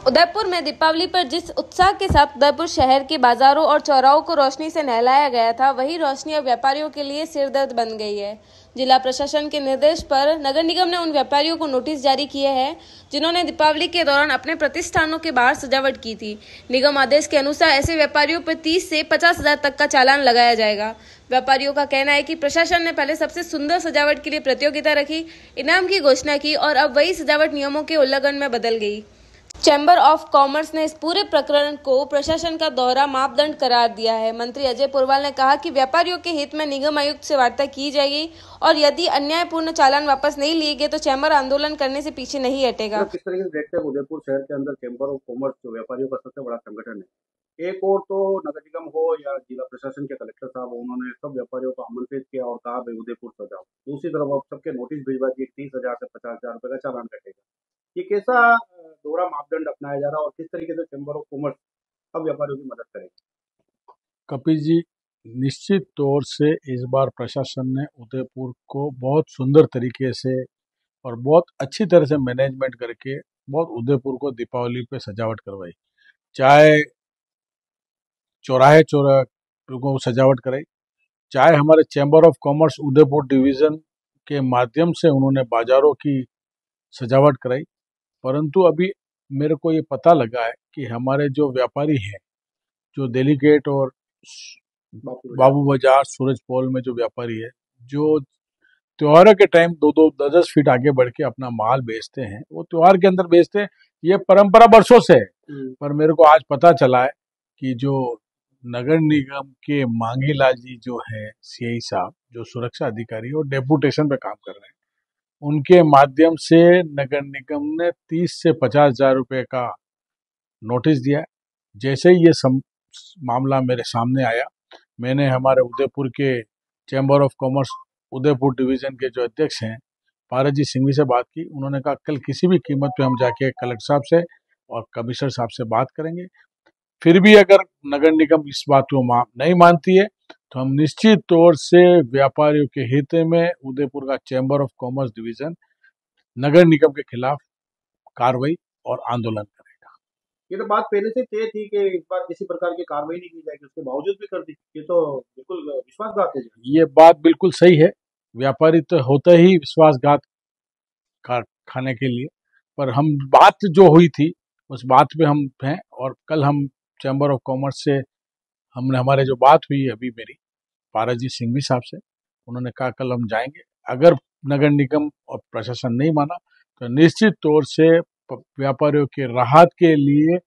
उदयपुर में दीपावली पर जिस उत्साह के साथ उदयपुर शहर के बाजारों और चौराहों को रोशनी से नहलाया गया था, वही रोशनी अब व्यापारियों के लिए सिरदर्द बन गई है। जिला प्रशासन के निर्देश पर नगर निगम ने उन व्यापारियों को नोटिस जारी किए हैं जिन्होंने दीपावली के दौरान अपने प्रतिष्ठानों के बाहर सजावट की थी। निगम आदेश के अनुसार ऐसे व्यापारियों पर 30 से 50 हजार तक का चालान लगाया जाएगा। व्यापारियों का कहना है कि प्रशासन ने पहले सबसे सुंदर सजावट के लिए प्रतियोगिता रखी, इनाम की घोषणा की और अब वही सजावट नियमों के उल्लंघन में बदल गई। चैम्बर ऑफ कॉमर्स ने इस पूरे प्रकरण को प्रशासन का दोहरा मापदंड करार दिया है। मंत्री अजय पुरवाल ने कहा कि व्यापारियों के हित में निगम आयुक्त से वार्ता की जाएगी और यदि अन्यायपूर्ण चालान वापस नहीं लिए गए तो चैम्बर आंदोलन करने से पीछे नहीं हटेगा। किस तरीके से देखते हैं उदयपुर शहर के अंदर चैम्बर ऑफ कॉमर्स जो व्यापारियों का सबसे बड़ा संगठन है, एक और तो नगर निगम हो या जिला प्रशासन के कलेक्टर साहब, उन्होंने सब व्यापारियों को आमंत्रित किया और कहा भाई उदयपुर सजाओ। दूसरी तरफ अब सबके नोटिस भिजवा दिए, 30,000 से 50,000 रुपए का चालान कटेगा। ये कैसा दोहरा मापदंड अपनाया जा रहा है और किस तरीके से चैम्बर ऑफ कॉमर्स अब व्यापारियों की मदद करेगा? कपिल जी, निश्चित तौर से इस बार प्रशासन ने उदयपुर को बहुत सुंदर तरीके से और बहुत अच्छी तरह से मैनेजमेंट करके बहुत उदयपुर को दीपावली पे सजावट करवाई। चाहे चौराहे को सजावट कराई, चाहे हमारे chamber of commerce Udaipur division के माध्यम से उन्होंने बाजारों की सजावट कराई। परंतु अभी मेरे को ये पता लगा है कि हमारे जो व्यापारी हैं, जो दिल्ली गेट और बाबू बाजार, सूरज पोल में जो व्यापारी है, जो त्योहारों के टाइम 2-10 फीट आगे बढ़ के अपना माल बेचते हैं, वो त्योहार के अंदर बेचते हैं। ये परंपरा वर्षों से है। पर मेरे को आज पता चला है कि जो नगर निगम के मांगीलाल जी जो है सीआई साहब, जो सुरक्षा अधिकारी और डेपुटेशन पे काम कर रहे हैं, उनके माध्यम से नगर निगम ने 30 से 50 हजार रुपए का नोटिस दिया। जैसे ही ये मामला मेरे सामने आया, मैंने हमारे उदयपुर के chamber of commerce Udaipur division के जो अध्यक्ष हैं पारस जी सिंघवी से बात की। उन्होंने कहा कल किसी भी कीमत पे हम जाके कलेक्टर साहब से और कमिश्नर साहब से बात करेंगे। फिर भी अगर नगर निगम इस बात को नहीं मानती है तो हम निश्चित तौर से व्यापारियों के हित में उदयपुर का चैम्बर ऑफ कॉमर्स डिवीजन नगर निगम के खिलाफ कार्रवाई और आंदोलन करेगा। ये तो बात पहले से तय थी कि इस बार किसी प्रकार की कार्रवाई नहीं की जाएगी, उसके बावजूद भी कर दी। ये तो बिल्कुल विश्वासघात है। ये बात बिल्कुल सही है। व्यापारी तो होता ही विश्वासघात खाने के लिए, पर हम बात जो हुई थी उस बात पे हम हैं और कल हम चैम्बर ऑफ कॉमर्स से हमने हमारे जो बात हुई अभी मेरी पारस जी सिंघवी साहब से, उन्होंने कहा कल हम जाएंगे। अगर नगर निगम और प्रशासन नहीं माना तो निश्चित तौर से व्यापारियों के राहत के लिए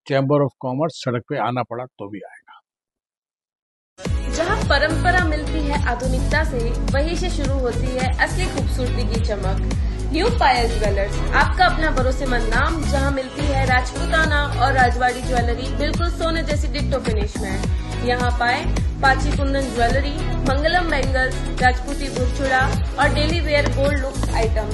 चैम्बर ऑफ कॉमर्स सड़क पे आना पड़ा तो भी आएगा। जहां परंपरा मिलती है आधुनिकता से, वहीं से शुरू होती है असली खूबसूरती की चमक। न्यू पायल ज्वेलर्स, आपका अपना भरोसेमंद नाम, जहां मिलती है राजपूताना और राजवाड़ी ज्वेलरी बिल्कुल सोने जैसी डिट्टो फिनिश में। यहाँ पाए पाची कुंदन ज्वेलरी, मंगलम बैंगल्स, राजपूती बुरछुड़ा और daily wear gold looks item,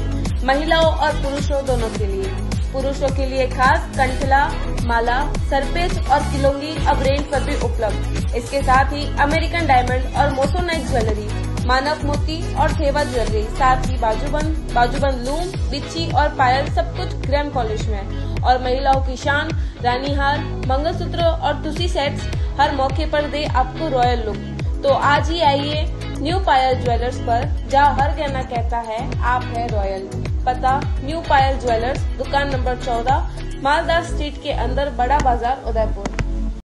महिलाओं और पुरुषों दोनों के लिए। पुरुषों के लिए खास कंठला, माला, सरपेच और किलोंगी अब रेंज पर भी उपलब्ध। इसके साथ ही अमेरिकन डायमंड और मोसोनाइट ज्वेलरी, मानव मोती और थेवा ज्वेलरी, साथ ही बाजूबंद लूम, बिच्छी और पायल, सब कुछ ग्रैंड पॉलिश में। और महिलाओं की शान, रानी हार, मंगलसूत्र और तुसी सेट्स हर मौके पर दे आपको रॉयल लुक। तो आज ही आइए न्यू पायल ज्वेलर्स पर, जहाँ हर गहना कहता है आप है रॉयल। पता न्यू पायल ज्वेलर्स, दुकान नंबर 14, मालदार स्ट्रीट के अंदर, बड़ा बाजार, उदयपुर।